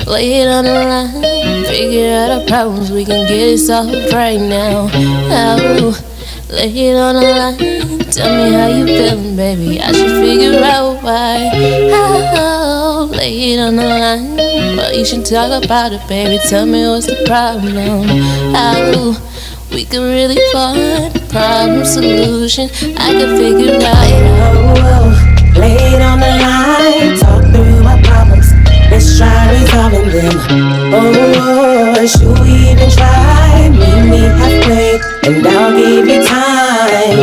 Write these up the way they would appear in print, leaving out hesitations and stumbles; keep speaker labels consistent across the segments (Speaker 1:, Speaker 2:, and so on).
Speaker 1: Lay it on the line, figure out our problems, we can get it solved right now. Oh, lay it on the line, tell me how you feeling, baby, I should figure out why. Oh, lay it on the line, well, you should talk about it, baby, tell me what's the problem. Oh, we can really find a problem solution, I can figure out.
Speaker 2: Lay it on the line, talk through my problems, let's try resolving them. Oh, should we even try? Meet me halfway, and I'll give you time.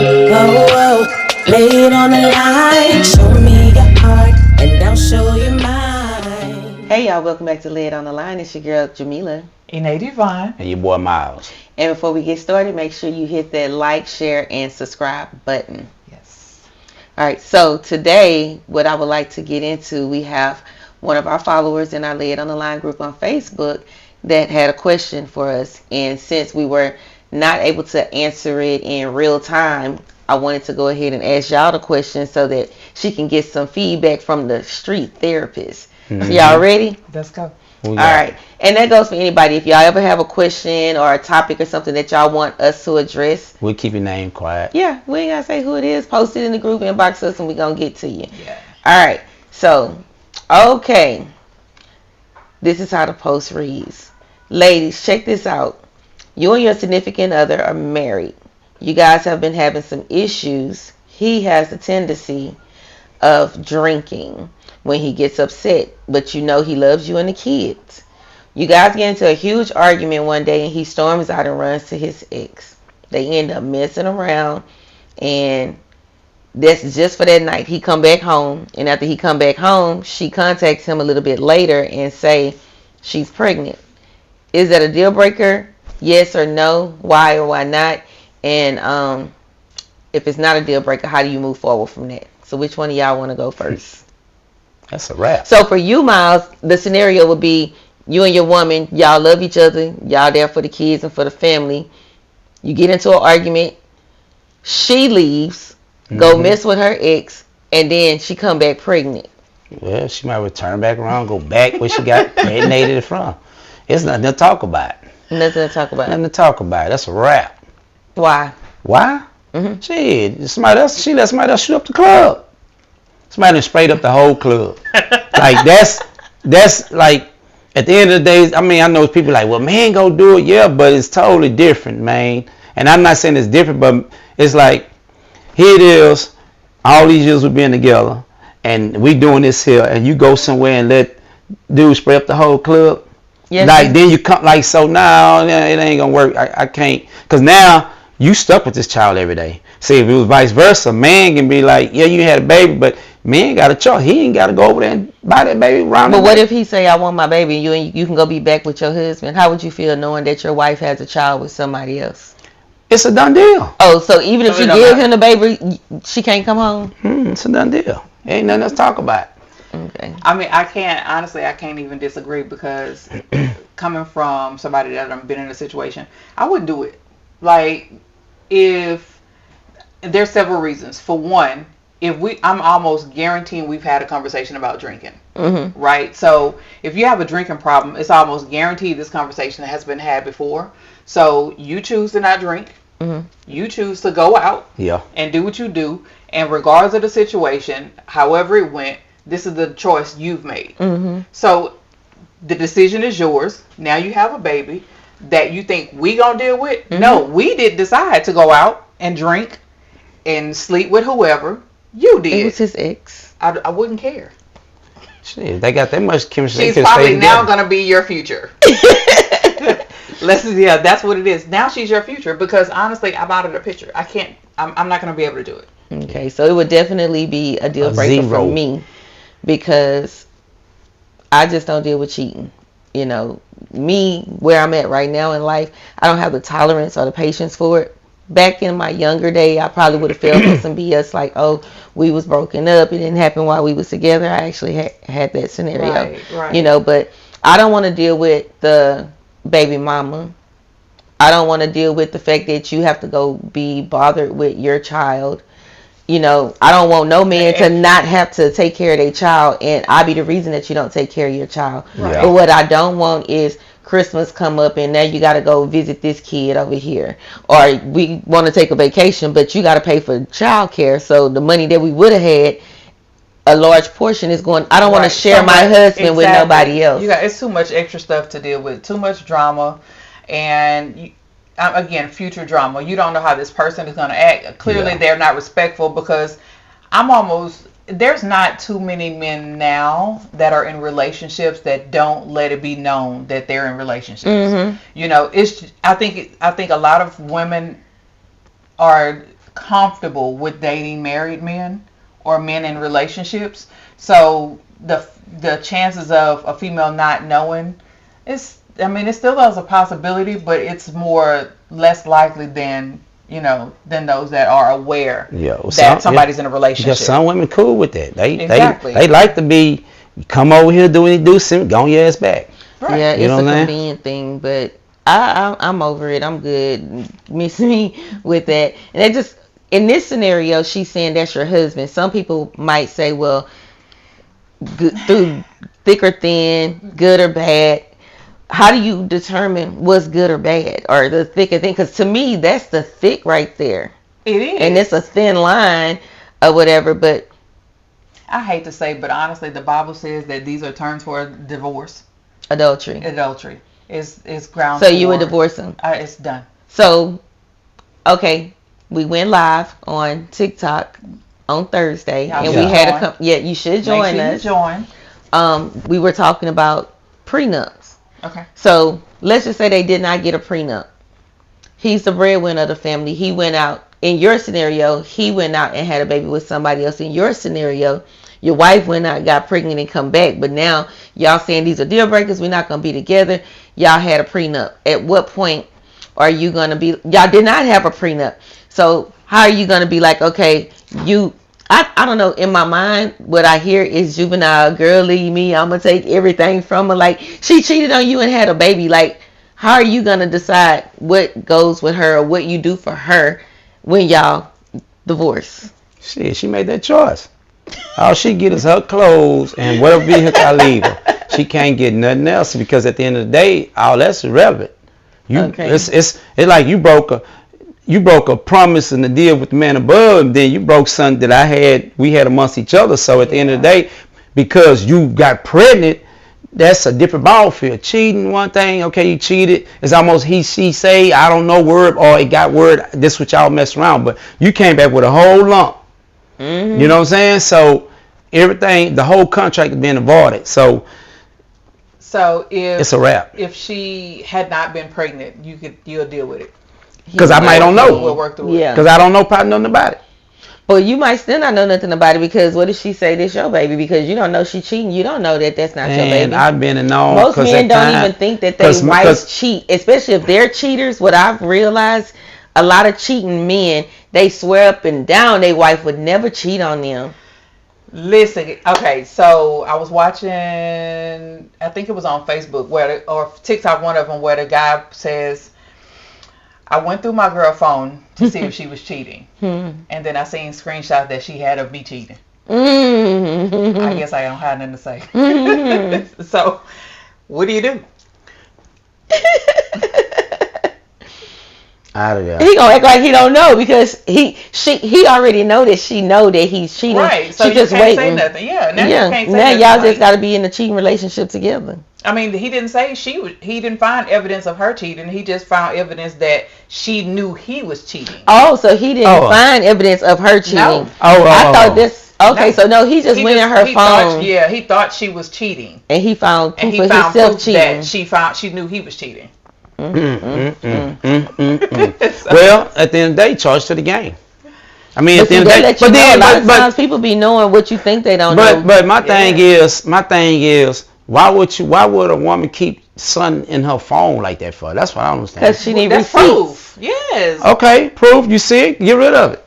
Speaker 2: Lay it on the line, show me your heart, and I'll show you mine.
Speaker 3: Hey y'all, welcome back to Lay It on the Line. It's your girl Jamila.
Speaker 4: Ine Divine.
Speaker 5: And your boy Miles.
Speaker 3: And before we get started, make sure you hit that like, share, and subscribe button.
Speaker 4: Yes.
Speaker 3: Alright, so today, what I would like to get into, we have one of our followers in our Lay It on the Line group on Facebook that had a question for us. And since we were not able to answer it in real time, I wanted to go ahead and ask y'all the question so that she can get some feedback from the street therapist.
Speaker 5: Mm-hmm.
Speaker 3: So y'all ready?
Speaker 4: Let's go.
Speaker 3: All right. And that goes for anybody. If y'all ever have a question or a topic or something that y'all want us to address,
Speaker 5: we'll keep your name quiet.
Speaker 3: Yeah, we ain't got to say who it is. Post it in the group, inbox us, and we're going to get to you.
Speaker 4: Yeah.
Speaker 3: All right. So, okay. This is how the post reads. Ladies, check this out. You and your significant other are married. You guys have been having some issues. He has a tendency of drinking when he gets upset, but you know he loves you and the kids. You guys get into a huge argument one day and he storms out and runs to his ex. They end up messing around, and that's just for that night. He come back home, and after he come back home, she contacts him a little bit later and say she's pregnant. Is that a deal breaker? Yes or no? Why or why not? And if it's not a deal breaker, how do you move forward from that? So which one of y'all want to go first?
Speaker 5: That's a wrap.
Speaker 3: So for you, Miles, the scenario would be you and your woman, y'all love each other, y'all there for the kids and for the family. You get into an argument, she leaves, go mess with her ex, and then she come back pregnant.
Speaker 5: Well, she might return back around, go back where she got pregnant from. It's nothing to talk about.
Speaker 3: Nothing to talk about.
Speaker 5: Nothing to talk about. That's a wrap.
Speaker 3: Why?
Speaker 5: Why?
Speaker 3: Mm-hmm.
Speaker 5: Shit, somebody else. She let somebody else shoot up the club. Somebody done sprayed up the whole club. Like that's like at the end of the day. I mean, I know people like, well, man, go do it, yeah, but it's totally different, man. And I'm not saying it's different, but it's like here it is. All these years we've been together, and we doing this here, and you go somewhere and let dude spray up the whole club. Yes, like then you come like so now it ain't gonna work. I can't, because now you stuck with this child every day. See, if it was vice versa, man can be like, yeah, you had a baby, but man got a choice. He ain't got to go over there and buy that baby around.
Speaker 3: But what if he say, I want my baby, and you can go be back with your husband? How would you feel knowing that your wife has a child with somebody else?
Speaker 5: It's a done deal.
Speaker 3: Oh, so even if you give him the baby, she can't come home?
Speaker 5: It's a done deal. Ain't nothing else to talk about.
Speaker 3: Okay.
Speaker 4: I mean, I can't even disagree, because coming from somebody that I've been in a situation, I wouldn't do it. Like, if there's several reasons. For one, I'm almost guaranteeing we've had a conversation about drinking, right? So if you have a drinking problem, it's almost guaranteed this conversation has been had before. So you choose to not drink. You choose to go out and do what you do. And regardless of the situation, however it went, this is the choice you've made. So the decision is yours. Now you have a baby that you think we gonna deal with. No, we did decide to go out and drink and sleep with whoever. You did.
Speaker 3: It was his ex.
Speaker 4: I wouldn't care.
Speaker 5: Shit, they got that much chemistry.
Speaker 4: She's probably now gonna be your future. That's what it is. Now she's your future, because honestly, I'm out of the picture. I'm not gonna be able to do it.
Speaker 3: Okay, so it would definitely be a deal breaker for me, because I just don't deal with cheating. You know, me, where I'm at right now in life, I don't have the tolerance or the patience for it. Back in my younger day, I probably would have felt for some BS like, oh, we was broken up, it didn't happen while we was together. I actually had that scenario.
Speaker 4: Right.
Speaker 3: You know, but I don't want to deal with the baby mama. I don't want to deal with the fact that you have to go be bothered with your child. you know, I don't want no man to not have to take care of their child, and I be the reason that you don't take care of your child.
Speaker 5: Right.
Speaker 3: But what I don't want is Christmas come up and now you got to go visit this kid over here, or we want to take a vacation, but you got to pay for child care. So the money that we would have had, a large portion is going. I don't want to share my husband with nobody else.
Speaker 4: It's too much extra stuff to deal with, too much drama, and again, future drama. You don't know how this person is going to act. Clearly, they're not respectful, because there's not too many men now that are in relationships that don't let it be known that they're in relationships.
Speaker 3: Mm-hmm.
Speaker 4: You know, I think a lot of women are comfortable with dating married men or men in relationships. So the chances of a female not knowing it still is a possibility, but it's less likely than those that are aware that somebody's in a relationship.
Speaker 5: Because some women cool with that.
Speaker 4: Exactly.
Speaker 5: They like to be, come over here, do what you do, go on your ass back.
Speaker 3: Right. Yeah, it's a convenient thing, but I'm over it. I'm good. Miss me with that. And it just, in this scenario, she's saying that's your husband. Some people might say, well, through thick or thin, good or bad. How do you determine what's good or bad, or the thick or thin? Because to me, that's the thick right there.
Speaker 4: It is.
Speaker 3: And it's a thin line or whatever, but
Speaker 4: I hate to say, but honestly, the Bible says that these are terms for divorce.
Speaker 3: Adultery
Speaker 4: is ground.
Speaker 3: So you would divorce him?
Speaker 4: It's done. So,
Speaker 3: okay, we went live on TikTok on Thursday, and we had you should join us. We were talking about prenups.
Speaker 4: Okay.
Speaker 3: So let's just say they did not get a prenup. He's the breadwinner of the family. He went out. In your scenario, he went out and had a baby with somebody else. In your scenario, your wife went out, got pregnant, and come back. But now y'all saying these are deal breakers. We're not going to be together. Y'all had a prenup. At what point are you going to be? Y'all did not have a prenup. So how are you going to be like, okay, I don't know, in my mind, what I hear is juvenile, girl, leave me, I'm going to take everything from her. Like, she cheated on you and had a baby. Like, how are you going to decide what goes with her or what you do for her when y'all divorce?
Speaker 5: Shit, she made that choice. All she get is her clothes and whatever vehicle I leave her. She can't get nothing else, because at the end of the day, all that's irrelevant. It's like you broke a promise and a deal with the man above, and then you broke something that we had amongst each other. So at the end of the day, because you got pregnant, that's a different ball field. Cheating, one thing, okay, you cheated. It's almost he, she, say, I don't know word, or it got word, this what y'all mess around. But you came back with a whole lump. Mm-hmm. You know what I'm saying? So everything, the whole contract is being avoided. So if it's a wrap.
Speaker 4: If she had not been pregnant, you'll deal with it.
Speaker 5: Because I might don't know.
Speaker 4: We'll work through it.
Speaker 5: Because I don't know probably nothing about it.
Speaker 3: But you might still not know nothing about it, because what if she say this your baby? Because you don't know she cheating. You don't know that that's not your baby.
Speaker 5: And I've been in all.
Speaker 3: Most men don't even think that their wives cheat, especially if they're cheaters. What I've realized, a lot of cheating men, they swear up and down their wife would never cheat on them.
Speaker 4: Listen, okay, so I was watching, I think it was on Facebook or TikTok, one of them, where the guy says, I went through my girl phone to see if she was cheating. And then I seen screenshots that she had of me cheating. I guess I don't have nothing to say. So, what do you do?
Speaker 5: Out of there.
Speaker 3: He gonna act like he don't know, because he already know that she know that he's cheating.
Speaker 4: Right. So
Speaker 3: she
Speaker 4: you
Speaker 3: just
Speaker 4: can't
Speaker 3: waiting.
Speaker 4: say nothing. Yeah. Now you can't say
Speaker 3: now
Speaker 4: nothing.
Speaker 3: Y'all just gotta be in a cheating relationship together.
Speaker 4: I mean, he didn't say he didn't find evidence of her cheating. He just found evidence that she knew he was cheating.
Speaker 3: Oh, so he didn't find evidence of her cheating. No. I thought this. Okay, so no, he just went in her phone.
Speaker 4: He thought she was cheating,
Speaker 3: and he found proof of himself cheating.
Speaker 4: That she knew he was cheating.
Speaker 5: Well, at the end of the day, charge to the game. I mean, at the end of the day,
Speaker 3: but then, a lot of times people be knowing what you think they don't know.
Speaker 5: But my thing is, why would a woman keep something in her phone like that for? That's what I don't understand.
Speaker 3: Because she need receipts.
Speaker 4: Proof. Yes.
Speaker 5: Okay, proof. You see it, get rid of it.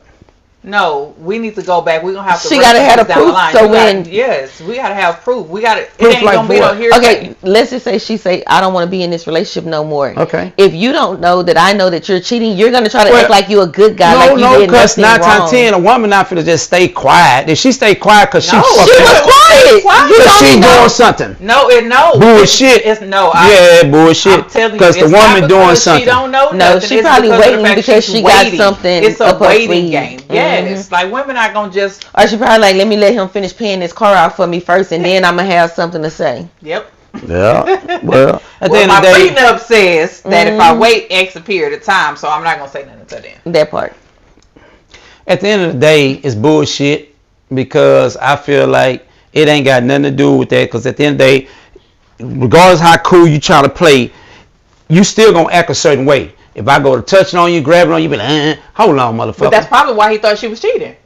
Speaker 4: No, we need to go back. We're gonna have to.
Speaker 3: She gotta have the
Speaker 4: down the
Speaker 3: proof.
Speaker 4: line.
Speaker 3: So when
Speaker 4: yes, we gotta have proof. We gotta. It
Speaker 5: Proof
Speaker 4: ain't
Speaker 5: like
Speaker 4: gonna be
Speaker 5: what?
Speaker 4: on here.
Speaker 3: okay, let's just say she say I don't want to be in this relationship no more.
Speaker 5: Okay.
Speaker 3: If you don't know that I know that you're cheating, you're gonna try to
Speaker 5: Well,
Speaker 3: act like you a good guy,
Speaker 5: No,
Speaker 3: like you
Speaker 5: no,
Speaker 3: did
Speaker 5: because
Speaker 3: nothing
Speaker 5: 9 times
Speaker 3: wrong.
Speaker 5: 10, a woman not finna just stay quiet. If she stay quiet because she
Speaker 4: No,
Speaker 5: fucked
Speaker 3: She was
Speaker 5: up,
Speaker 3: quiet.
Speaker 4: Quiet.
Speaker 3: You
Speaker 5: because
Speaker 3: don't
Speaker 5: she
Speaker 3: know.
Speaker 5: doing something.
Speaker 4: No.
Speaker 5: Bullshit.
Speaker 4: It's no.
Speaker 5: Yeah, bullshit.
Speaker 4: I'm telling you,
Speaker 5: Because the
Speaker 4: it's not
Speaker 5: woman doing
Speaker 4: because
Speaker 5: something.
Speaker 4: she don't know
Speaker 3: No,
Speaker 4: nothing.
Speaker 3: she
Speaker 4: It's
Speaker 3: probably
Speaker 4: because of the
Speaker 3: waiting
Speaker 4: fact
Speaker 3: because
Speaker 4: she's
Speaker 3: she got
Speaker 4: waiting.
Speaker 3: something
Speaker 4: It's a
Speaker 3: up her
Speaker 4: waiting
Speaker 3: sleeve.
Speaker 4: game.
Speaker 3: Mhm.
Speaker 4: Yes, like women not gonna just.
Speaker 3: Or she probably like, let me let him finish paying this car out for me first, and then I'm gonna have something to say.
Speaker 4: Yep.
Speaker 5: Yeah. Well, at the
Speaker 4: Well,
Speaker 5: end
Speaker 4: my
Speaker 5: of the day,
Speaker 4: prenup says that if I
Speaker 3: Mhm.
Speaker 4: wait X a period of time, so I'm not gonna say nothing until then.
Speaker 3: That part.
Speaker 5: at the end of the day, it's bullshit because I feel like it ain't got nothing to do with that. Because at the end of the day, regardless how cool you try to play, you still gonna act a certain way. If I go to touching on you, grabbing on you, be like, hold on, motherfucker.
Speaker 4: But that's probably why he thought she was cheating.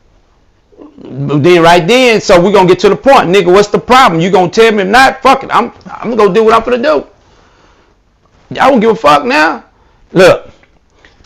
Speaker 5: Then right then, so we gonna get to the point, nigga. What's the problem? You gonna tell me if not? Fuck it, I'm gonna do what I'm gonna do. I don't give a fuck now. Look,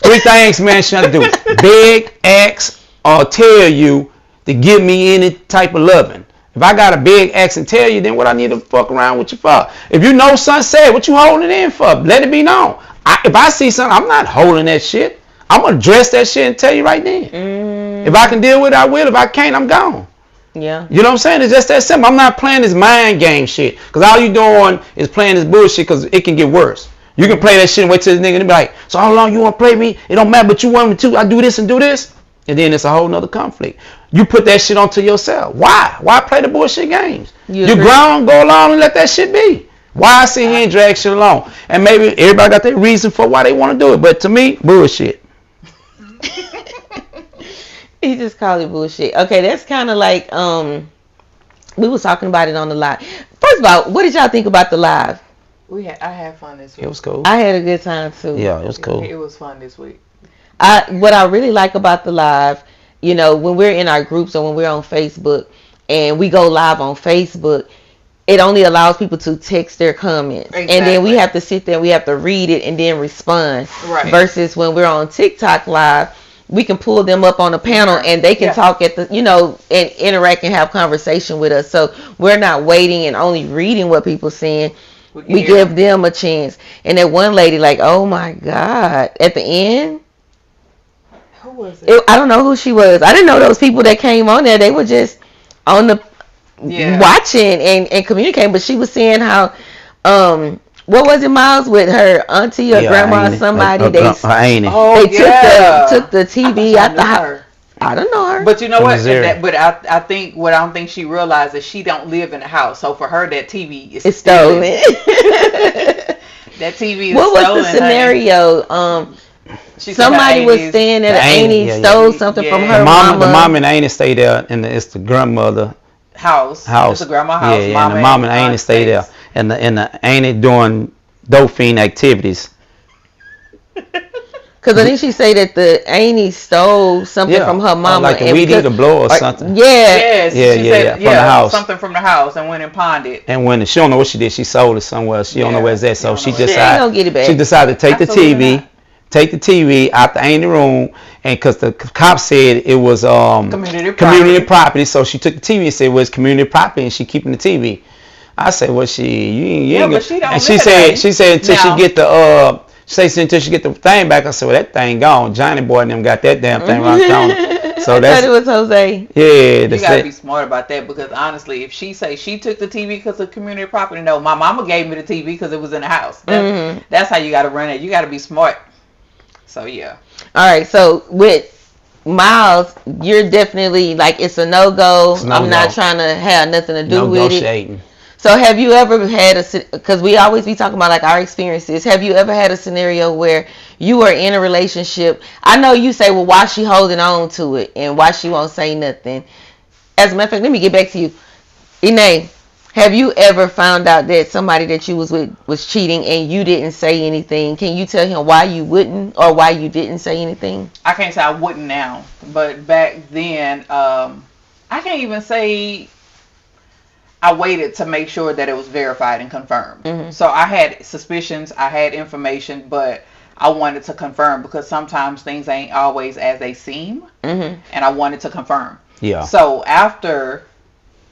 Speaker 5: 3 things man should do: beg, ask, or tell you to give me any type of loving. If I got a big ask and tell you, then what I need to fuck around with you for? If you know something said, what you holding it in for? Let it be known. If I see something, I'm not holding that shit. I'm gonna address that shit and tell you right then. If I can deal with it, I will. If I can't, I'm gone.
Speaker 3: Yeah.
Speaker 5: You know what I'm saying? It's just that simple. I'm not playing this mind game shit. Because all you doing is playing this bullshit because it can get worse. You can play that shit and wait till this nigga and be like, so how long you want to play me? It don't matter, but you want me to. I do this and do this. And then it's a whole nother conflict. You put that shit onto yourself. Why? Why play the bullshit games? You're grown, go along and let that shit be. Why sit here and drag shit along? And maybe everybody got their reason for why they want to do it. But to me, bullshit.
Speaker 3: He just called it bullshit. Okay, that's kind of like we was talking about it on the live. First of all, what did y'all think about the live?
Speaker 4: I had fun this week.
Speaker 5: It was cool.
Speaker 3: I had a good time too.
Speaker 5: Yeah, it was cool.
Speaker 4: It was fun this week.
Speaker 3: What I really like about the live, you know, when we're in our groups or when we're on Facebook and we go live on Facebook, it only allows people to text their comments.
Speaker 4: Exactly.
Speaker 3: And then we have to sit there and we have to read it and then respond.
Speaker 4: Right.
Speaker 3: Versus when we're on TikTok live, we can pull them up on a panel and they can talk at the, you know, and interact and have conversation with us. So we're not waiting and only reading what people saying. We give them a chance. And that one lady, like, oh my God, at the end,
Speaker 4: who was it?
Speaker 3: I don't know who she was. I didn't know those people that came on there. They were just on the watching and communicating. But she was saying how, what was it, Miles, with her auntie or grandma or somebody? They took the TV out the house. I don't know her.
Speaker 4: But you know what? I think what I don't think she realized is she don't live in the house. So for her, that TV is
Speaker 3: stolen.
Speaker 4: That TV is stolen.
Speaker 3: What was the scenario? Somebody was saying that Auntie stole something from her mama.
Speaker 5: The mom and Auntie stay there, and it's the grandmother
Speaker 4: house. It's the grandma house.
Speaker 5: Yeah, and the mom and Auntie stay there, and the Auntie doing dope fiend activities.
Speaker 3: Because I think she say that the Auntie stole something from her mama.
Speaker 5: Like a weed eater blow or something.
Speaker 4: Yes.
Speaker 5: Yeah. From the house.
Speaker 4: Something from the house and went and pawned it.
Speaker 5: And when she don't know what she did, she sold it somewhere. She don't know where it's at. So she decided to take the TV out the Auntie room, and because the cop said it was community property, so she took the TV and said, well, it's community property, and she keeping the TV. I said, well, you ain't
Speaker 4: but she don't.
Speaker 5: And she said until she get the until she get the thing back. I said, well, that thing gone. Johnny boy and them got that damn thing around town. So that's.
Speaker 3: I thought it was Jose.
Speaker 5: Yeah,
Speaker 4: you gotta be smart about that, because honestly, if she say she took the TV because of community property, no, my mama gave me the TV because it was in the house. That's how you gotta run it. You gotta be smart. So yeah.
Speaker 3: All right. So with Miles, you're definitely like, it's a no-go. I'm not trying to have nothing to do with it. So have you ever had because we always be talking about like our experiences, have you ever had a scenario where you were in a relationship? I know you say, well, why she holding on to it and why she won't say nothing. As a matter of fact, let me get back to you. Ine, have you ever found out that somebody that you was with was cheating and you didn't say anything? Can you tell him why you wouldn't or why you didn't say anything?
Speaker 4: I can't say I wouldn't now, but back then, I can't even say I waited to make sure that it was verified and confirmed. So I had suspicions, I had information, but I wanted to confirm because sometimes things ain't always as they seem, and I wanted to confirm.
Speaker 5: Yeah.
Speaker 4: So after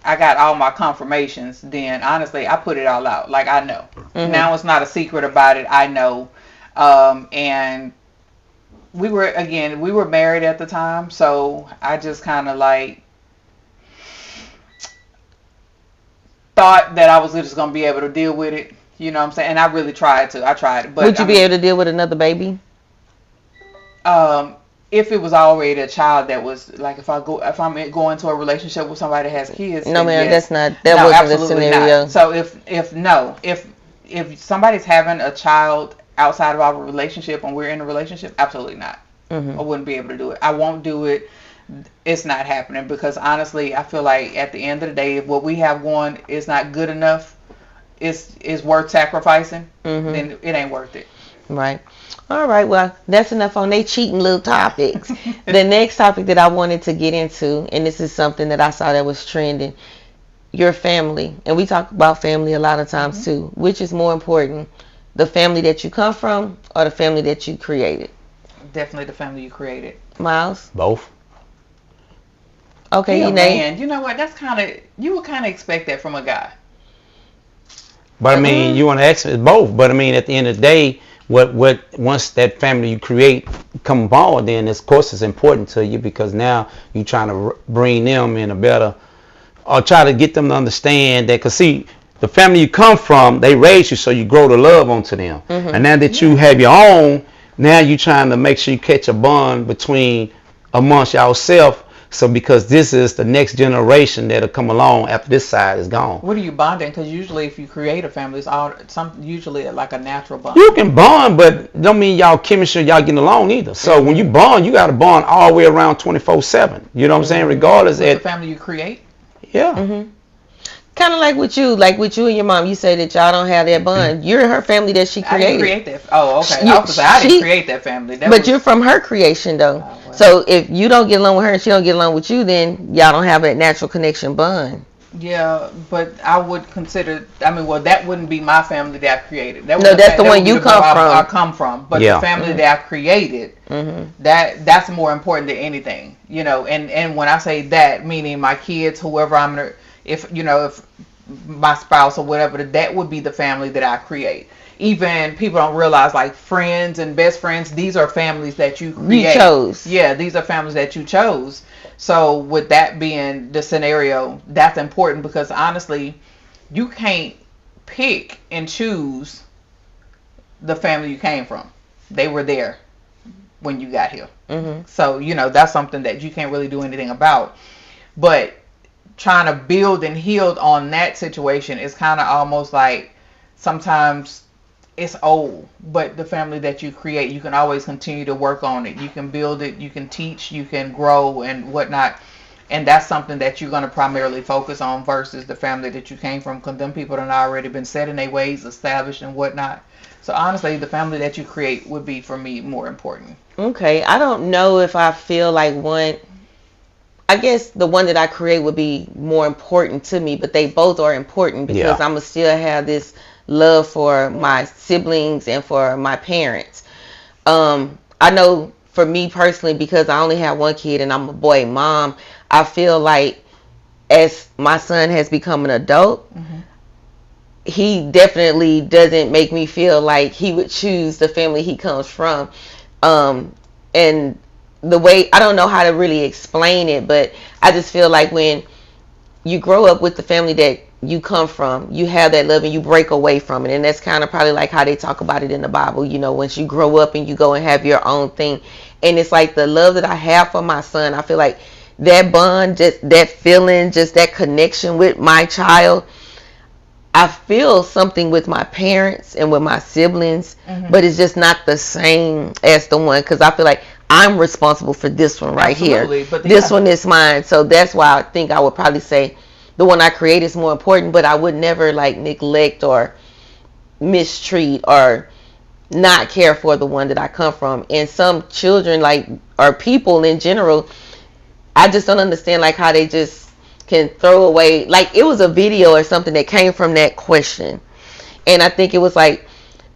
Speaker 4: I got all my confirmations, then honestly, I put it all out. Like, I know. Now it's not a secret about it. I know. And we were married at the time. So I just kind of like thought that I was just going to be able to deal with it. You know what I'm saying? And I really tried to. I tried. But
Speaker 3: would you be able to deal with another baby?
Speaker 4: If it was already a child that was like, if I'm going into a relationship with somebody that has kids.
Speaker 3: No, man,
Speaker 4: yes.
Speaker 3: that wasn't the scenario.
Speaker 4: Not. So if somebody's having a child outside of our relationship and we're in a relationship, absolutely not. I wouldn't be able to do it. I won't do it. It's not happening because honestly, I feel like at the end of the day, if what we have going is not good enough, is worth sacrificing, then it ain't worth it.
Speaker 3: Right. All right, well, that's enough on they cheating little topics. The next topic that I wanted to get into, and this is something that I saw that was trending, your family. And we talk about family a lot of times too. Which is more important, the family that you come from or the family that you created?
Speaker 4: Definitely the family you created.
Speaker 3: Miles?
Speaker 5: Both.
Speaker 3: Okay,
Speaker 4: yeah,
Speaker 3: Nate.
Speaker 4: Man, you know what? That's you would kind of expect that from a guy.
Speaker 5: But I mean, you want to ask both. But I mean, at the end of the day, what once that family you create come aboard, then of course it's important to you because now you're trying to bring them in a better, or try to get them to understand that. Cause see, the family you come from, they raise you so you grow the love onto them. And now that you have your own, now you're trying to make sure you catch a bond amongst yourself. So because this is the next generation that'll come along after this side is gone.
Speaker 4: What are you bonding? Because usually if you create a family, it's usually like a natural bond.
Speaker 5: You can bond, but don't mean y'all chemistry, y'all getting along either. So when you bond, you got to bond all the way around 24/7. You know what I'm saying? Regardless
Speaker 4: of the family you create.
Speaker 5: Yeah.
Speaker 3: Kind of like with you and your mom. You say that y'all don't have that bond. You're her family that she created.
Speaker 4: I didn't create that. Oh, okay. I didn't create that family.
Speaker 3: You're from her creation, though. Oh, well. So if you don't get along with her and she don't get along with you, then y'all don't have that natural connection bond.
Speaker 4: Yeah, but I would consider. That wouldn't be my family that I created.
Speaker 3: That's the one you come from.
Speaker 4: I come from, but the family that I created, that's more important than anything. You know, and when I say that, meaning my kids, whoever I'm gonna. If my spouse or whatever, that would be the family that I create. Even people don't realize, like friends and best friends, these are families that you create.
Speaker 3: You chose.
Speaker 4: Yeah, these are families that you chose. So with that being the scenario, that's important because honestly, you can't pick and choose the family you came from. They were there when you got here. So, that's something that you can't really do anything about. But trying to build and heal on that situation is kind of almost like sometimes it's old, but the family that you create, you can always continue to work on it. You can build it, you can teach, you can grow and whatnot. And that's something that you're going to primarily focus on versus the family that you came from, because them people have already been set in their ways, established and whatnot. So honestly, the family that you create would be, for me, more important.
Speaker 3: Okay, I don't know if I feel like one. I guess the one that I create would be more important to me, but they both are important because I'm going to still have this love for my siblings and for my parents. I know for me personally, because I only have one kid and I'm a boy mom, I feel like as my son has become an adult, he definitely doesn't make me feel like he would choose the family he comes from. And the way, I don't know how to really explain it, but I just feel like when you grow up with the family that you come from, you have that love and you break away from it. And that's kind of probably like how they talk about it in the Bible, once you grow up and you go and have your own thing. And it's like the love that I have for my son, I feel like that bond, just that feeling, just that connection with my child, I feel something with my parents and with my siblings, but it's just not the same as the one, because I feel like I'm responsible for this one right here. But this one is mine. So that's why I think I would probably say the one I create is more important, but I would never like neglect or mistreat or not care for the one that I come from. And some children, like, or people in general, I just don't understand like how they just can throw away. Like, it was a video or something that came from that question, and I think it was like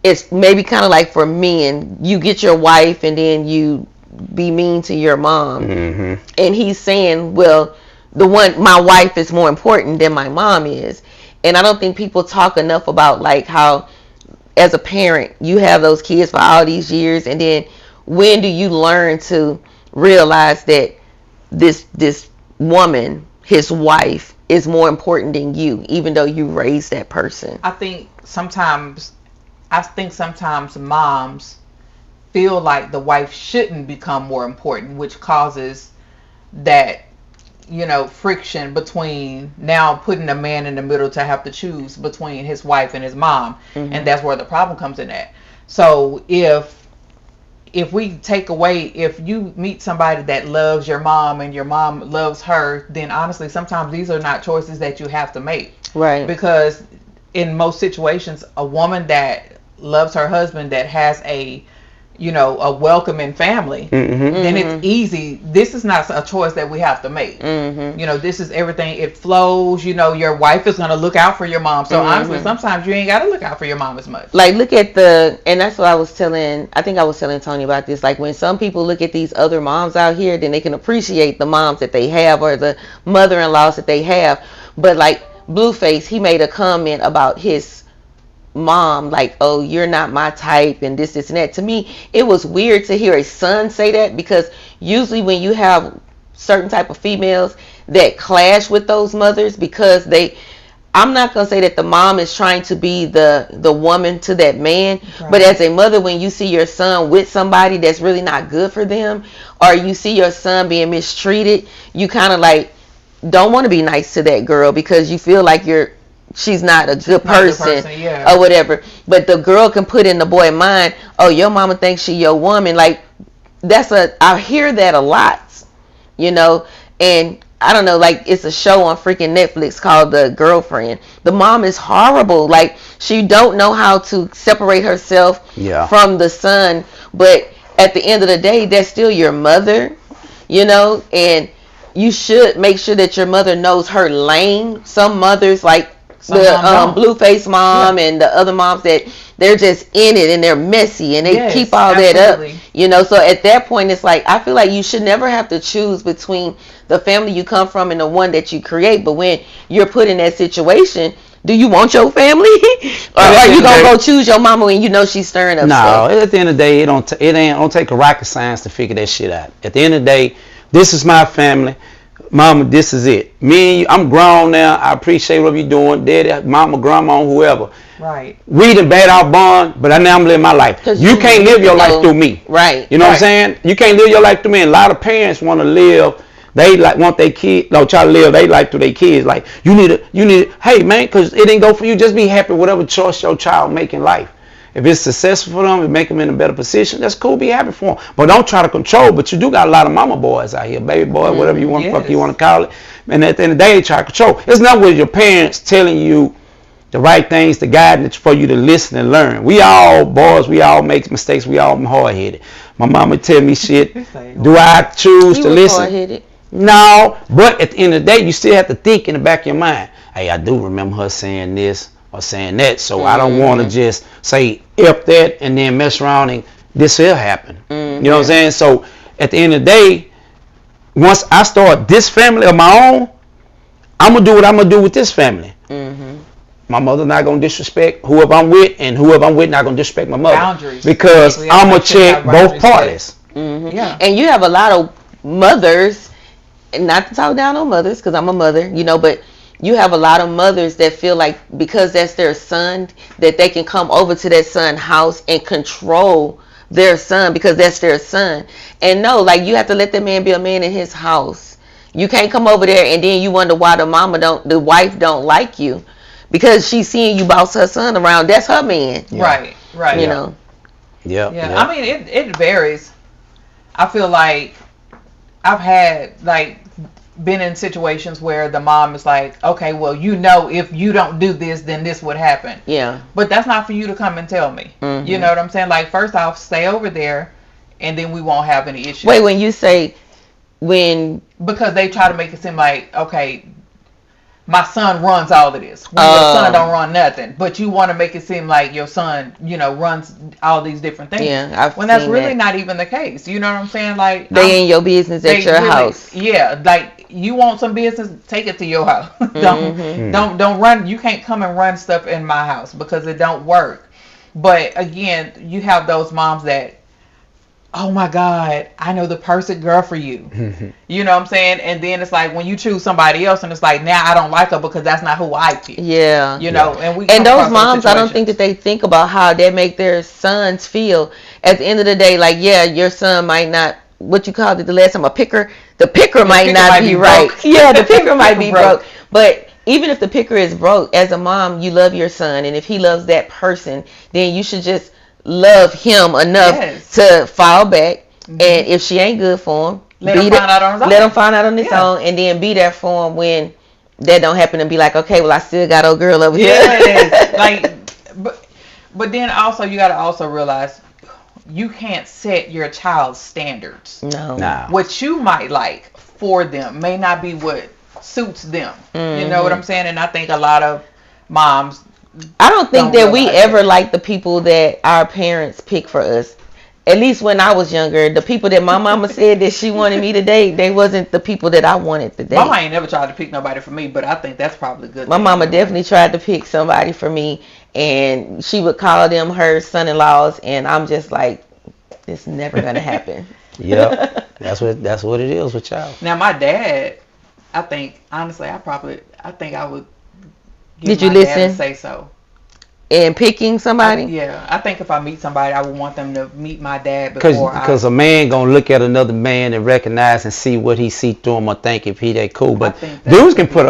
Speaker 3: it's maybe kind of like for men, you get your wife and then you be mean to your mom.
Speaker 5: Mm-hmm.
Speaker 3: And he's saying, well, my wife is more important than my mom is. And I don't think people talk enough about like how as a parent you have those kids for all these years, and then when do you learn to realize that this woman, his wife, is more important than you, even though you raised that person.
Speaker 4: I think sometimes moms feel like the wife shouldn't become more important, which causes that, friction between now putting a man in the middle to have to choose between his wife and his mom.
Speaker 3: Mm-hmm.
Speaker 4: And that's where the problem comes in at. So if we take away, if you meet somebody that loves your mom and your mom loves her, then honestly sometimes these are not choices that you have to make.
Speaker 3: Right.
Speaker 4: Because in most situations, a woman that loves her husband, that has a welcoming family, then it's easy. This is not a choice that we have to make. This is everything. It flows. Your wife is going to look out for your mom. So honestly, sometimes you ain't got to look out for your mom as much.
Speaker 3: Like, look at and that's what I was telling Tony about this. Like, when some people look at these other moms out here, then they can appreciate the moms that they have or the mother-in-laws that they have. But like Blueface, he made a comment about his mom, like, oh, you're not my type and this and that. To me, it was weird to hear a son say that, because usually when you have certain type of females that clash with those mothers, because I'm not gonna say that the mom is trying to be the woman to that man, right. But as a mother, when you see your son with somebody that's really not good for them, or you see your son being mistreated, you kind of like don't want to be nice to that girl, because you feel like she's not a good person, or whatever. But the girl can put in the boy's mind, oh, your mama thinks she your woman. Like, I hear that a lot, and I don't know, like, it's a show on freaking Netflix called The Girlfriend. The mom is horrible. Like, she don't know how to separate herself from the son, but at the end of the day, that's still your mother, and you should make sure that your mother knows her lane. Some mothers, like the Blueface mom and the other moms, that they're just in it and they're messy and they keep all that up, so at that point it's like, I feel like you should never have to choose between the family you come from and the one that you create. But when you're put in that situation, do you want your family or are you gonna go choose your mama when she's stirring up stuff?
Speaker 5: At the end of the day, it don't take a rocket science to figure that shit out. At the end of the day, this is my family. Mama, this is it. Me and you, I'm grown now. I appreciate what you're doing. Daddy, mama, grandma, whoever.
Speaker 4: Right.
Speaker 5: We done bad our bond, but now I'm living my life. You can't live your life through me.
Speaker 3: Right.
Speaker 5: You know what I'm saying? You can't live your life through me. And a lot of parents want to live. They want their kid, try to live their life through their kids. Like, you need, hey man, because it didn't go for you. Just be happy with whatever choice your child make in life. If it's successful for them, it make them in a better position, that's cool, be happy for them. But don't try to control. But you do got a lot of mama boys out here, baby boy, whatever you want, fuck you want to call it. And at the end of the day, they try to control. It's not with your parents telling you the right things, the guidance for you to listen and learn. We all boys, we all make mistakes, we all hard-headed. My mama tell me shit. Do I choose to listen? Hard-headed. No, but at the end of the day, you still have to think in the back of your mind, hey, I do remember her saying this or saying that, so I don't want to just say F that and then mess around and this will happen. You know what I'm saying? So at the end of the day, once I start this family of my own, I'm going to do what I'm going to do with this family. My mother not going to disrespect whoever I'm with, and whoever I'm with not going to disrespect my mother. Boundaries. Because I'm going to check both parties.
Speaker 3: Yeah. And you have a lot of mothers, and not to talk down on mothers because I'm a mother, but you have a lot of mothers that feel like because that's their son, that they can come over to that son's house and control their son because that's their son. And no, like, you have to let that man be a man in his house. You can't come over there and then you wonder why the wife don't like you, because she's seeing you boss her son around. That's her man.
Speaker 4: Right.
Speaker 5: Yeah.
Speaker 4: I mean, it varies. I feel like I've had been in situations where the mom is like, okay, well, if you don't do this, then this would happen. Yeah. But that's not for you to come and tell me. You know what I'm saying? Like, first off, stay over there, and then we won't have any issues.
Speaker 3: Wait, when you say
Speaker 4: because they try to make it seem like, okay, my son runs all of this. When your son don't run nothing, but you want to make it seem like your son, runs all these different things.
Speaker 3: Yeah,
Speaker 4: when that's really not even the case. You know what I'm saying? Like
Speaker 3: they in your business at your house.
Speaker 4: Yeah, like you want some business, take it to your house. Don't run. You can't come and run stuff in my house because it don't work. But again, you have those moms that, oh my God, I know the perfect girl for you. You know what I'm saying? And then it's like when you choose somebody else and it's like, now I don't like her because that's not who I pick.
Speaker 3: Yeah.
Speaker 4: You know,
Speaker 3: and those moms, I don't think that they think about how they make their sons feel. At the end of the day, like, yeah, your son might not, what you called it the last time, a picker. The picker might not be right. Yeah, the picker might be broke. But even if the picker is broke, as a mom, you love your son. And if he loves that person, then you should just love him enough to fall back. And if she ain't good for him, let him find out on his own. And then be there for him when that don't happen, and be like, okay, well, I still got old girl over here.
Speaker 4: Like, but then also you got to also realize you can't set your child's standards.
Speaker 3: No.
Speaker 4: What you might like for them may not be what suits them. You know what I'm saying? And I think a lot of moms,
Speaker 3: I don't think that we ever like the people that our parents pick for us. At least when I was younger, the people that my mama said that she wanted me to date, they wasn't the people that I wanted to date.
Speaker 4: Mama ain't never tried to pick nobody for me, but I think that's probably good.
Speaker 3: My mama definitely tried to pick somebody for me, and she would call them her son-in-laws, and I'm just like, it's never gonna happen.
Speaker 5: Yep, that's what it is with y'all.
Speaker 4: Now my dad, I think honestly, I think I would.
Speaker 3: Did you listen?
Speaker 4: Dad to say so.
Speaker 3: And picking somebody?
Speaker 4: I think if I meet somebody, I would want them to meet my dad before.
Speaker 5: Because a man gonna look at another man and recognize and see what he see through him, or think if he that cool. But dudes can put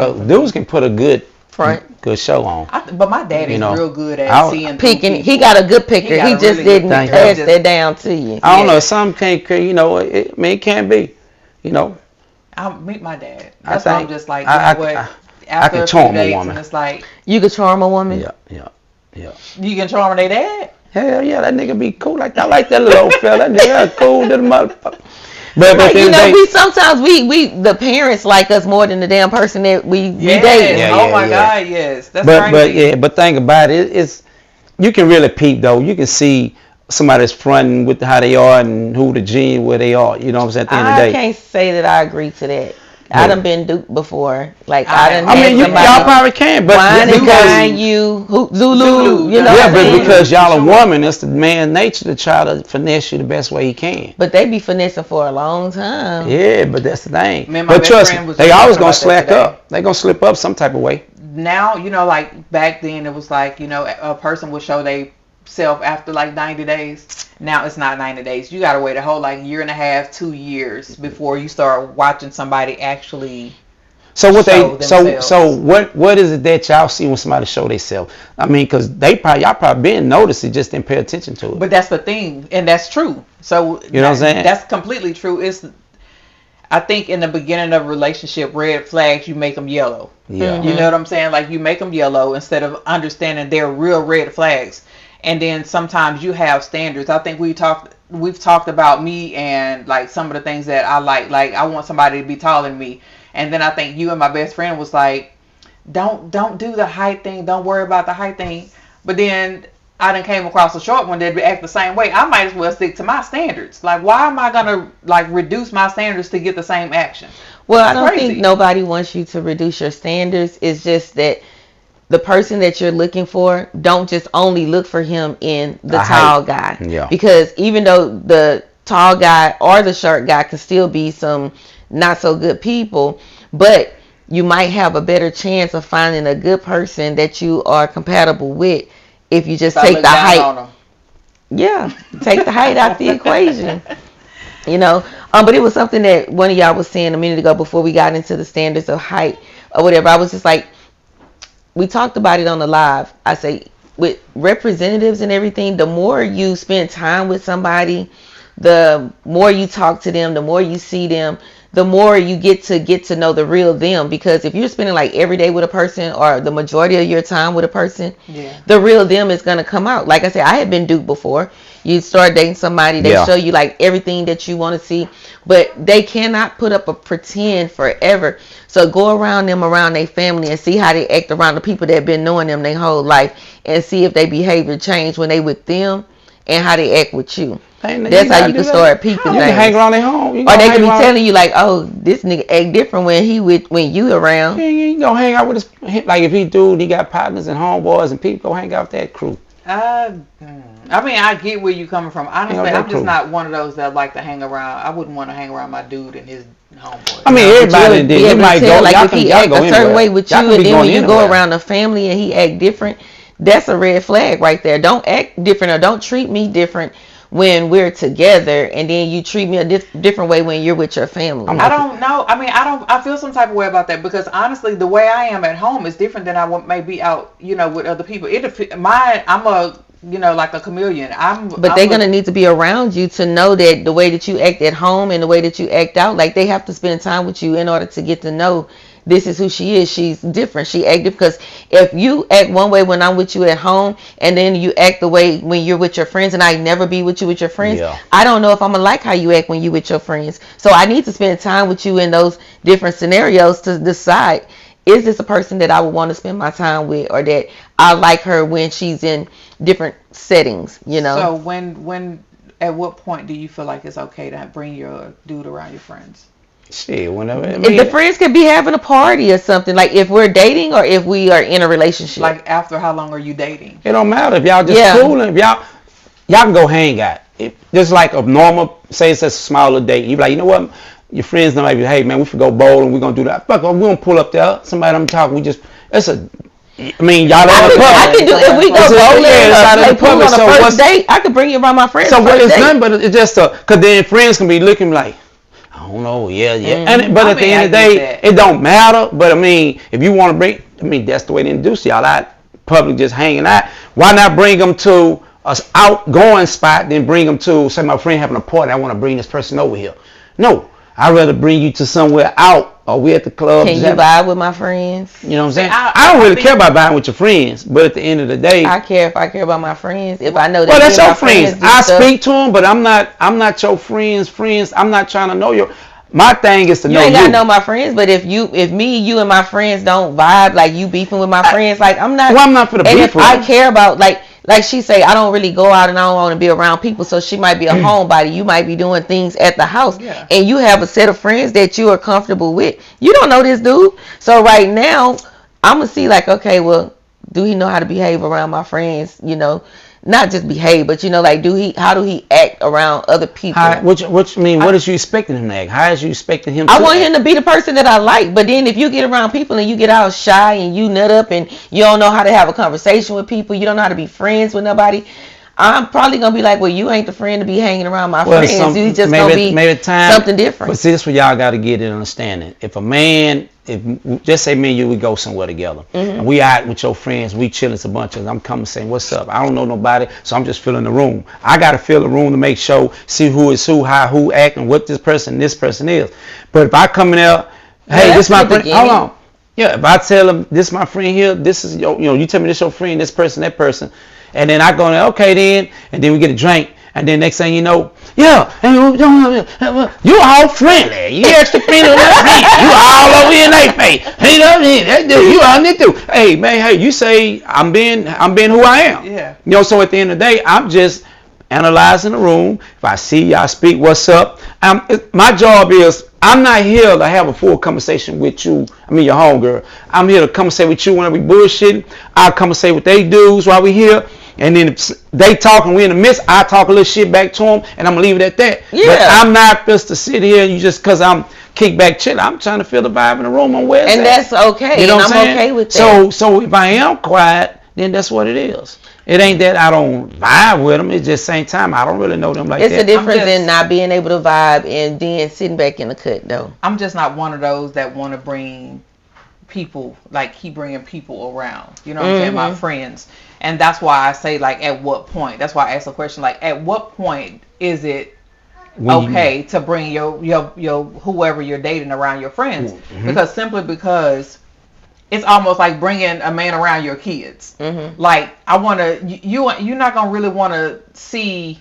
Speaker 5: a good show on.
Speaker 4: But my dad is real good at seeing
Speaker 3: picking. He got a good picker. He just really didn't pass that down to you.
Speaker 5: I don't know. Some can't. It can be.
Speaker 4: I'll meet my dad. That's why I'm just like, what?
Speaker 5: I can charm a woman.
Speaker 4: And it's like,
Speaker 3: you could charm a woman.
Speaker 5: Yeah.
Speaker 4: You can charm their dad?
Speaker 5: Hell yeah, that nigga be cool like that. I like that little old fella. That nigga cool little motherfucker. But
Speaker 3: we sometimes we the parents like us more than the damn person that we date.
Speaker 4: Oh my God, yes. That's crazy.
Speaker 5: But think about it. It's you can really peep though. You can see somebody's fronting with how they are and who the gene where they are. You know what I'm saying? At the end of the day,
Speaker 3: I can't say that I agree to that. I done been duped before. Like y'all
Speaker 5: probably can, but
Speaker 3: because Zulu,
Speaker 5: but because y'all a woman, it's the man nature to try to finesse you the best way he can.
Speaker 3: But they be finessing for a long time.
Speaker 5: Yeah, but that's the thing. But trust me, they always gonna slack up. They gonna slip up some type of way.
Speaker 4: Now, like back then, it was like a person would show they self after like 90 days. Now it's not 90 days. You gotta wait a whole year and a half, 2 years before you start watching somebody actually.
Speaker 5: So what what is it that y'all see when somebody show themselves? I mean, because y'all probably been noticed it, just didn't pay attention to it.
Speaker 4: But that's the thing, and that's true. So
Speaker 5: you know what I'm saying?
Speaker 4: That's completely true. I think in the beginning of a relationship, red flags, you make them yellow.
Speaker 5: Yeah.
Speaker 4: You know what I'm saying? Like you make them yellow instead of understanding they're real red flags. And then sometimes you have standards. I think we've talked about me and like some of the things that I like. Like I want somebody to be taller than me. And then I think you and my best friend was like, don't do the height thing. Don't worry about the height thing. But then I done came across a short one that act the same way. I might as well stick to my standards. Like why am I gonna reduce my standards to get the same action?
Speaker 3: Well, I don't think nobody wants you to reduce your standards. It's just that the person that you're looking for, don't just only look for him in the tall guy.
Speaker 5: Yeah.
Speaker 3: Because even though the tall guy or the short guy can still be some not so good people, but you might have a better chance of finding a good person that you are compatible with if you just take the height. Yeah, take the height out the equation. But it was something that one of y'all was saying a minute ago before we got into the standards of height or whatever. I was just like, we talked about it on the live. I say with representatives and everything, the more you spend time with somebody, the more you talk to them, the more you see them, the more you get to know the real them. Because if you're spending like every day with a person or the majority of your time with a person, the real them is gonna come out. Like I said, I had been duped before. You start dating somebody, they show you like everything that you want to see, but they cannot put up a pretend forever. So go around them, around their family, and see how they act around the people that have been knowing them their whole life, and see if their behavior change when they with them and how they act with you. That's how you can start peeping things.
Speaker 5: You can hang around their home.
Speaker 3: Or they can be telling you like, oh, this nigga act different when you around.
Speaker 5: You go hang out with his, like if he got partners and homeboys and people, go hang out with that crew.
Speaker 4: I mean, I get where you coming from. Honestly, I'm just not one of those that like to hang around. I wouldn't want to hang around my dude and his homeboy.
Speaker 5: I mean, everybody did. You might go.
Speaker 3: Like if he act a certain way with you, and then when you go around the family and he act different, that's a red flag right there. Don't act different or don't treat me different when we're together, and then you treat me a different way when you're with your family.
Speaker 4: I don't know. I mean, I feel some type of way about that, because honestly, the way I am at home is different than I may be out, with other people. I'm a, like a chameleon.
Speaker 3: But they're gonna need to be around you to know that the way that you act at home and the way that you act out, like they have to spend time with you in order to get to know this is who she is. She's different. She act different. Because if you act one way when I'm with you at home, and then you act the way when you're with your friends, and I never be with you with your friends, I don't know if I'm gonna like how you act when you with your friends. So I need to spend time with you in those different scenarios to decide, is this a person that I would want to spend my time with, or that I like her when she's in different settings,
Speaker 4: So when at what point do you feel like it's okay to bring your dude around your friends?
Speaker 5: Shit, whenever.
Speaker 3: If the friends could be having a party or something, like if we're dating or if we are in a relationship.
Speaker 4: Like after how long are you dating?
Speaker 5: It don't matter if y'all just cooling. If y'all can go hang out. Just like a normal, say it's a smaller date. You be like, you know what? Your friends know, maybe, hey man, we should go bowling. We're gonna do that. Fuck, we gonna pull up there. Somebody I'm talking. Y'all
Speaker 3: I can do if we go bowling. Pool on the first date. I could bring you around my friends.
Speaker 5: So what? It's nothing, but it's just because then friends can be looking like, I don't know, but at the end of the day, it don't matter. But I mean, if you want to bring, that's the way to introduce y'all out public, just hanging out. Why not bring them to an outgoing spot, then bring them to, say my friend having a party, I want to bring this person over here. No, I'd rather bring you to somewhere out, or we at the club.
Speaker 3: Can you vibe with my friends?
Speaker 5: You know what I'm saying? I don't really care about vibing with your friends, but at the end of the day,
Speaker 3: I care if I care about my friends. If I know that.
Speaker 5: Well, that's your friends. I speak to them, but I'm not your friends. I'm not trying to know your. My thing is to know you.
Speaker 3: You ain't gotta know my friends, but if me, you and my friends don't vibe, like you beefing with my friends, like I'm not.
Speaker 5: Well, I'm not for the beef.
Speaker 3: And if I care about like she say, I don't really go out and I don't want to be around people, so she might be a homebody. You might be doing things at the house, and you have a set of friends that you are comfortable with. You don't know this dude, so right now I'm gonna see like, okay, well, do he know how to behave around my friends? Not just behave, but like, how do he act around other people?
Speaker 5: What is you expecting him to act? How is you expecting him to
Speaker 3: I want him to be the person that I like, but then if you get around people and you get all shy and you nut up and you don't know how to have a conversation with people, you don't know how to be friends with nobody, I'm probably gonna be like, well, you ain't the friend to be hanging around my friends. You just gonna be something different.
Speaker 5: But see, this is what y'all got to get in understanding. If a man, just say me and you, we go somewhere together, and we out with your friends, we chilling, it's a bunch of us. I'm coming saying, what's up? I don't know nobody, so I'm just filling the room. I got to fill the room to make sure, see who is who, how who act, and what this person is. But if I come in there, hey, this my friend. Hold on. Yeah, if I tell them this my friend here, this is your, you tell me this your friend, this person, that person. And then I go, okay then, and then we get a drink, and then next thing you know, you all friendly, you extra friendly, you all over in their face, you all need to. Hey man, hey, you say I'm being who I am.
Speaker 4: Yeah.
Speaker 5: So at the end of the day, I'm just analyzing the room. If I see y'all speak, what's up? My job is, I'm not here to have a full conversation with you. I mean, your homegirl. I'm here to conversate with you whenever we bullshitting. I'll conversate with they dudes while we here. And then if they talk and we in the midst, I talk a little shit back to them, and I'm gonna leave it at that.
Speaker 3: Yeah.
Speaker 5: But I'm not just to sit here and just because I'm kick back chilling. I'm trying to feel the vibe in the room on where it's
Speaker 3: and
Speaker 5: at.
Speaker 3: That's okay.
Speaker 5: You know what I'm saying?
Speaker 3: Okay with that.
Speaker 5: So if I am quiet, then that's what it is. It ain't that I don't vibe with them. It's just same time I don't really know them like
Speaker 3: that. It's a difference in not being able to vibe and then sitting back in the cut though.
Speaker 4: I'm just not one of those that want to bring people, like keep bringing people around. You know what I'm saying? My friends. And that's why I say, like, at what point? That's why I asked the question, like, at what point is it okay to bring your whoever you're dating around your friends, because it's almost like bringing a man around your kids. Like, I want to, you're not going to really want to see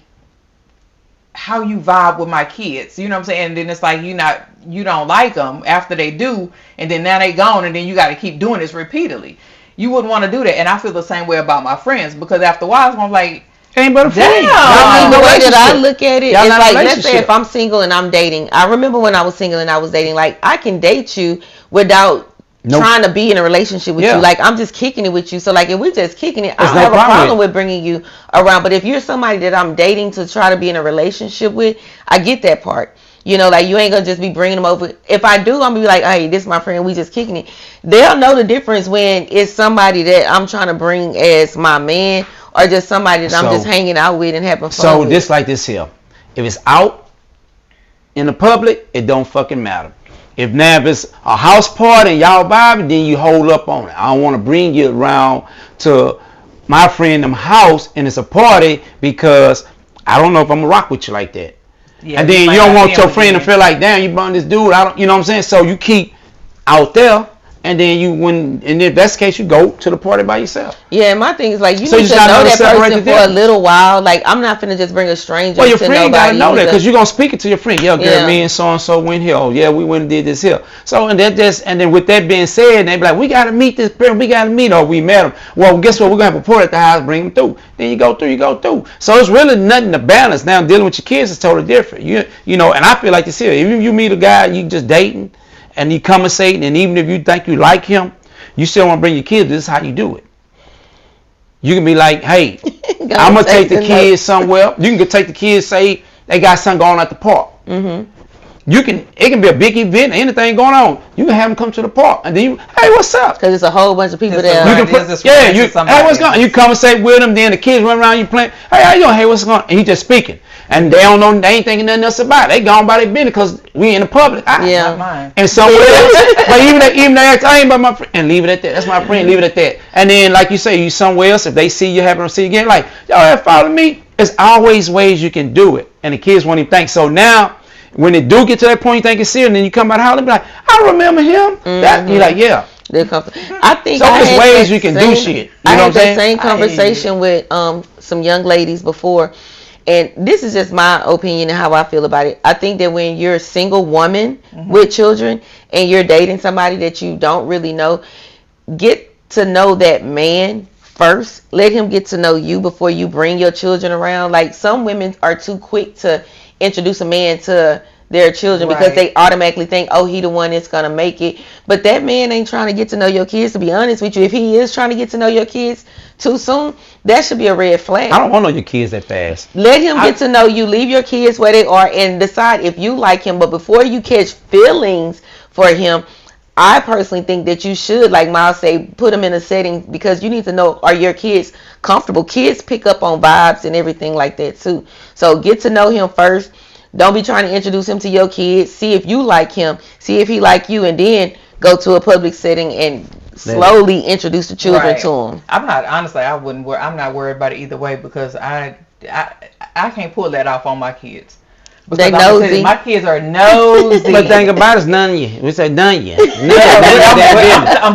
Speaker 4: how you vibe with my kids. You know what I'm saying? And then it's like, you don't like them after they do, and then now they gone, and then you got to keep doing this repeatedly. You wouldn't want to do that. And I feel the same way about my friends, because after a while, I'm like,
Speaker 5: ain't but a friend.
Speaker 3: The way that I look at it is like, let's say if I'm single and I'm dating. I remember when I was single and I was dating, like, I can date you without trying to be in a relationship with you. Like, I'm just kicking it with you. So, like, if we're just kicking it, I don't have a problem with bringing you around. But if you're somebody that I'm dating to try to be in a relationship with, I get that part. You know, like, you ain't gonna just be bringing them over. If I do, I'm gonna be like, hey, this is my friend, we just kicking it. They'll know the difference when it's somebody that I'm trying to bring as my man, or just somebody that I'm just hanging out with and having fun with.
Speaker 5: So this like this here. If it's out in the public, it don't fucking matter. If it's a house party and y'all vibing, then you hold up on it. I don't want to bring you around to my friend them house and it's a party, because I don't know if I'm gonna rock with you like that. Yeah, and then you don't want your friend to feel like, damn, you brought this dude. You know what I'm saying? So you keep out there, and then and if that's the case, you go to the party by yourself.
Speaker 3: Yeah, my thing is, like, you need to know that person for a little while. Like, I'm not finna just bring a stranger.
Speaker 5: Well, your friend gotta know that, because you're gonna speak it to your friend. Yo, girl, me and so and so went here. Oh, yeah, we went and did this here. So and then with that being said, they be like, we gotta meet this person. We gotta meet. Or we met him. Well, guess what? We're gonna have a party at the house. Bring him through. Then you go through. So it's really nothing to balance. Now dealing with your kids is totally different. You know, and I feel like this here. If you meet a guy, you just dating, and you conversating, and even if you think you like him, you still want to bring your kids. This is how you do it. You can be like, hey, I'm going to take the kids somewhere. You can take the kids, say they got something going on at the park. It can be a big event, anything going on. You can have them come to the park, and then hey, what's up?
Speaker 3: Because it's a whole bunch of people there.
Speaker 5: You can hey, what's going on? You conversate with them, then the kids run around, you playing, hey, how you doing? Hey, what's going on? And he just speaking. And they don't know, they ain't thinking nothing else about it. They gone by their business because we in the public. And somewhere else. But even they ask, I ain't about my friend. And leave it at that. That's my friend. Leave it at that. And then, like you say, you somewhere else. If they see you, happen to see you again, like, y'all follow me. There's always ways you can do it. And the kids won't even think. So now, when they do get to that point, you think it's serious, and then you come out of the house and be like, I remember him. That you're like, yeah.
Speaker 3: I think
Speaker 5: so there's ways you can do shit. You know what I'm saying?
Speaker 3: I had the same conversation with some young ladies before. And this is just my opinion and how I feel about it. I think that when you're a single woman with children and you're dating somebody that you don't really know, get to know that man first. Let him get to know you before you bring your children around. Like, some women are too quick to introduce a man to their children because they automatically think, oh, he the one that's gonna make it. But that man ain't trying to get to know your kids, to be honest with you. If he is trying to get to know your kids too soon, that should be a red flag.
Speaker 5: I don't want to know your kids that fast.
Speaker 3: Let him get to know you. Leave your kids where they are and decide if you like him. But before you catch feelings for him, I personally think that you should, like Miles say, put them in a setting, because you need to know, are your kids comfortable? Kids pick up on vibes and everything like that too. So get to know him first. Don't be trying to introduce him to your kids. See if you like him. See if he like you, and then go to a public setting and slowly introduce the children to him.
Speaker 4: I'm not, honestly, I'm not worried about it either way, because I can't pull that off on my kids.
Speaker 3: They nosy.
Speaker 4: My kids are nosy.
Speaker 5: But think about it, it's none of you. We say none of you.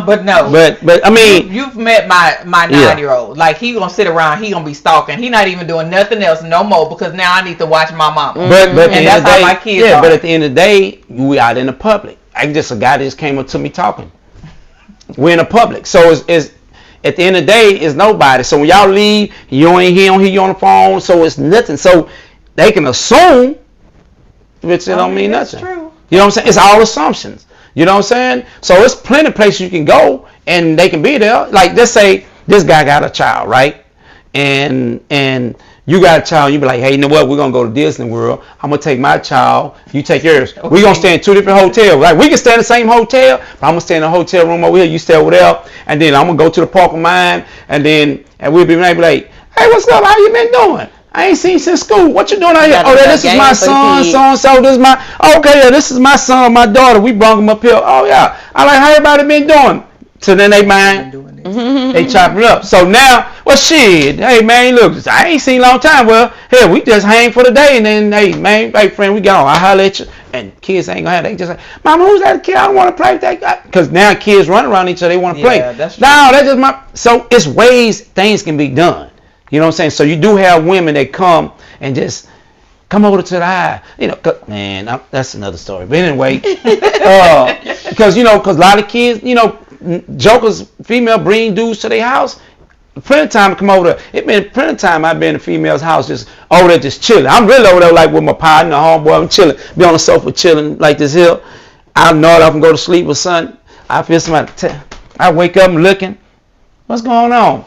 Speaker 4: But no.
Speaker 5: But I mean,
Speaker 4: you've met my 9-year-old. Like, he gonna sit around, he gonna be stalking. He not even doing nothing else no more, because now I need to watch my mama.
Speaker 5: But
Speaker 4: and that's how my kids are.
Speaker 5: But at the end of the day, we out in the public. A guy just came up to me talking. We're in the public, so it's at the end of the day, it's nobody. So when y'all leave, you ain't here on the phone, so it's nothing. So they can assume. Which it don't mean nothing.
Speaker 4: True.
Speaker 5: You know what I'm saying? It's all assumptions. You know what I'm saying? So it's plenty of places you can go and they can be there. Like, let's say this guy got a child, right? And you got a child, you be like, hey, you know what? We're gonna go to Disney World. I'm gonna take my child, you take yours. Okay. We're gonna stay in 2 different hotels. Right? We can stay in the same hotel, but I'm gonna stay in a hotel room over here, you stay over there, and then I'm gonna go to the park of mine, and we'll be like, hey, what's up? How you been doing? I ain't seen since school. What you doing out here? Oh, yeah, this is my son, so-and-so. This is this is my son, my daughter. We brought him up here. Oh, yeah. I like, how everybody been doing? So then they mind, they chop it up. So now, well, shit, hey man, look, I ain't seen a long time. Well, hell, we just hang for the day, and then hey man, hey friend, we gone. I holler at you. And kids ain't gonna have. They just like, Mama, who's that kid? I don't want to play with that guy. Because now kids run around each other, they want to play.
Speaker 4: That's true.
Speaker 5: No, that's just my. So it's ways things can be done. You know what I'm saying? So you do have women that come and just come over to the eye. You know, man, that's another story. But anyway, because a lot of kids, jokers, female bring dudes to their house. Plenty of time to come over there. It been plenty of time I've been in a female's house just over there just chilling. I'm really over there like with my partner, homeboy. I'm chilling. Be on the sofa chilling like this here. I nod off and go to sleep with son. I feel somebody. I wake up and looking. What's going on?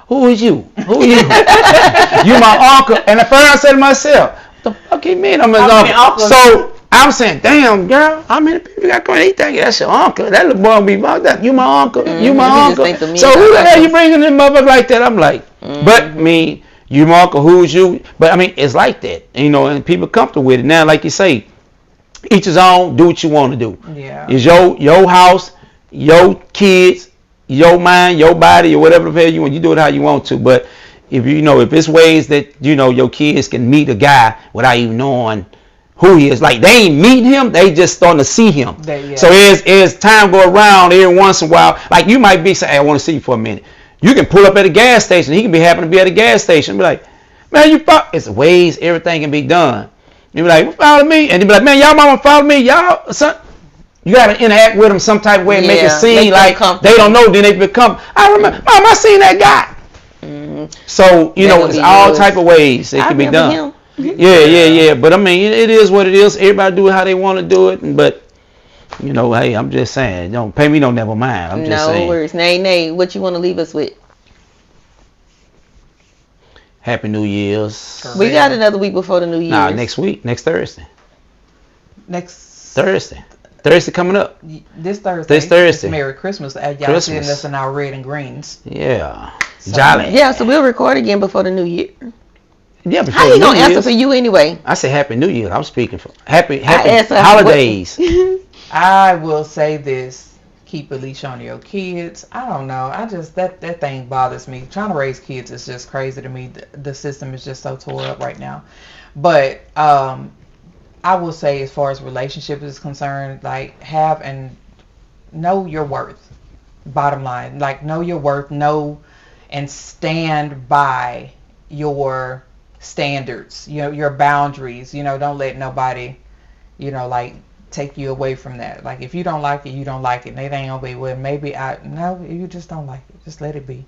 Speaker 5: Who is you? Who are you? You my uncle. And at first I said to myself, what the fuck you mean I'm his uncle? So I'm saying, damn, girl, how many people got coming? He think that's your uncle. That little boy be fucked up. You my uncle. You my uncle. So who the hell you bringing this motherfucker like that? I'm like, but I mean, you my uncle, who's you? But I mean, it's like that, and people comfortable with it. Now, like you say, each his own, do what you want to do.
Speaker 4: Yeah.
Speaker 5: It's your house, your kids, your mind, your body, or whatever the hell you want. You do it how you want to. But if if it's ways that, your kids can meet a guy without even knowing who he is, like they ain't meeting him, they just starting to see him. So as time go around, every once in a while, like you might be saying, hey, I want to see you for a minute. You can pull up at a gas station. He can be happen to be at a gas station. Be like, man, you fuck. It's ways everything can be done. You be like, follow me, and they be like, man, y'all mama follow me, y'all son. You gotta interact with them some type of way and make it seem like they don't know. Then they become. I remember, mom, I seen that guy. So it's all type of ways it can be done. Yeah. But I mean, it is what it is. Everybody do it how they want to do it. But hey, I'm just saying, don't pay me no never mind. I'm just saying.
Speaker 3: No worries. Nay. What you want to leave us with?
Speaker 5: Happy New Year's.
Speaker 3: We got another week before the New Year's.
Speaker 5: Nah, next week, next Thursday.
Speaker 4: Next
Speaker 5: Thursday coming up.
Speaker 4: This Thursday. It's Merry Christmas. Y'all seeing us in our red and greens.
Speaker 5: Yeah. So, jolly.
Speaker 3: Yeah, so we'll record again before the New Year.
Speaker 5: Yeah, before
Speaker 3: how you
Speaker 5: New
Speaker 3: gonna
Speaker 5: Year's.
Speaker 3: answer for you anyway?
Speaker 5: I say Happy New Year. I'm speaking for happy holidays.
Speaker 4: I will say this. Keep a leash on your kids. I don't know. I just that thing bothers me. Trying to raise kids is just crazy to me. The system is just so tore up right now. But I will say, as far as relationships is concerned, like have and know your worth. Bottom line, like know your worth, know and stand by your standards. Your boundaries. Don't let nobody, like take you away from that. Like if you don't like it, you don't like it. And it ain't gonna be, well, maybe no, you just don't like it. Just let it be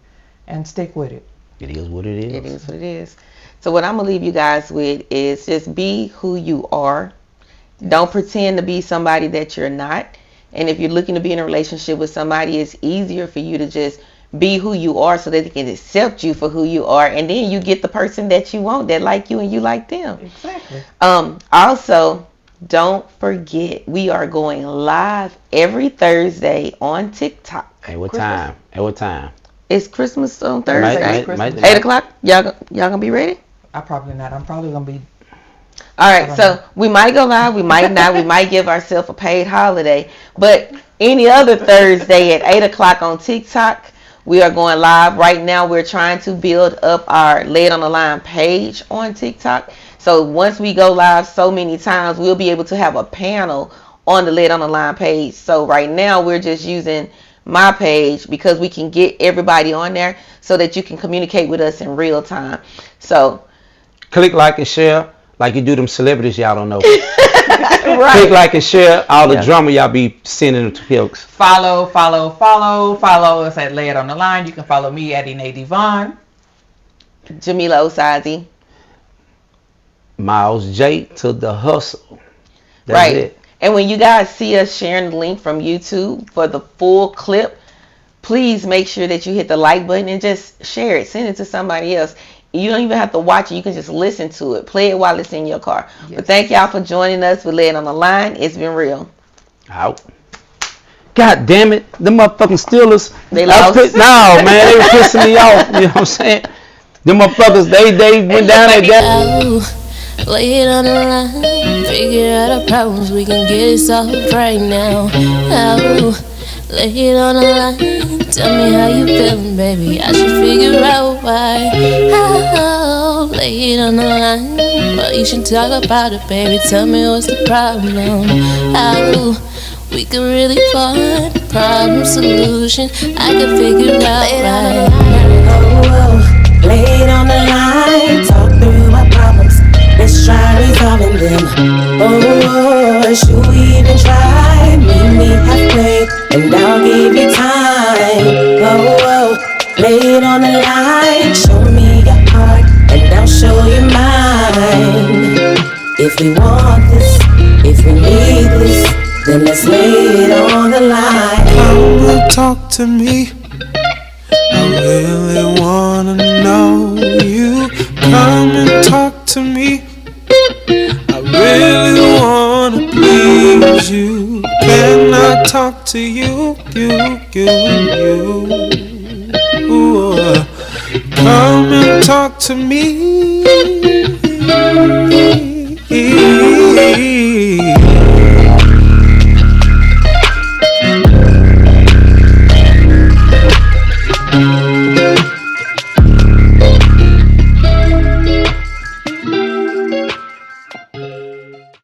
Speaker 4: and stick with it.
Speaker 5: It is what it is.
Speaker 3: It is what it is. So what I'm gonna leave you guys with is just be who you are. Don't pretend to be somebody that you're not. And if you're looking to be in a relationship with somebody, it's easier for you to just be who you are so that they can accept you for who you are, and then you get the person that you want, that like you and you like them.
Speaker 4: Exactly.
Speaker 3: Also, don't forget, we are going live every Thursday on TikTok.
Speaker 5: At what time?
Speaker 3: It's Christmas on Thursday.
Speaker 4: 8
Speaker 3: o'clock. Y'all gonna be ready?
Speaker 4: I probably not. I'm probably gonna be.
Speaker 3: All right. So we might go live. We might not. We might give ourselves a paid holiday. But any other Thursday at 8 o'clock on TikTok, we are going live. Right now, we're trying to build up our Lay It on the Line page on TikTok. So once we go live so many times, we'll be able to have a panel on the Lay It on the Line page. So right now, we're just using my page because we can get everybody on there so that you can communicate with us in real time. So
Speaker 5: click like and share like you do them celebrities y'all don't know.
Speaker 3: right.
Speaker 5: Click like and share all the drama y'all be sending them to folks.
Speaker 4: Follow us at Lay It on the Line. You can follow me at Ine Devon,
Speaker 3: Jamila Osazi,
Speaker 5: Miles J to the hustle. That's it.
Speaker 3: And when you guys see us sharing the link from YouTube for the full clip, please make sure that you hit the like button and just share it. Send it to somebody else. You don't even have to watch it. You can just listen to it. Play it while it's in your car. Yes. But thank y'all for joining us with Lay It on the Line. It's been real.
Speaker 5: Out. God damn it. Them motherfucking Steelers.
Speaker 3: They lost.
Speaker 5: No, man. They were pissing me off. You know what I'm saying? Them motherfuckers, they went down there.
Speaker 1: Lay it on the line. Figure out our problems. We can get it solved right now. lay it on the line. Tell me how you feeling, baby. I should figure out why. Oh, lay it on the line. Well, you should talk about it, baby. Tell me what's the problem. How we could really find problem solution. I could figure it out right.
Speaker 2: Oh, lay it on the line. Talk through my problems. Let's try resolving them. Oh, should we even try? Meet me halfway, and I'll give you time. Oh, lay it on the line. Show me your heart, and I'll show you mine. If we want this, if we need this, then let's lay it on the line.
Speaker 6: Come and talk to me. I really wanna know you. Come and talk to me. I really wanna please you. Can I talk to you, you? Ooh, come and talk to me.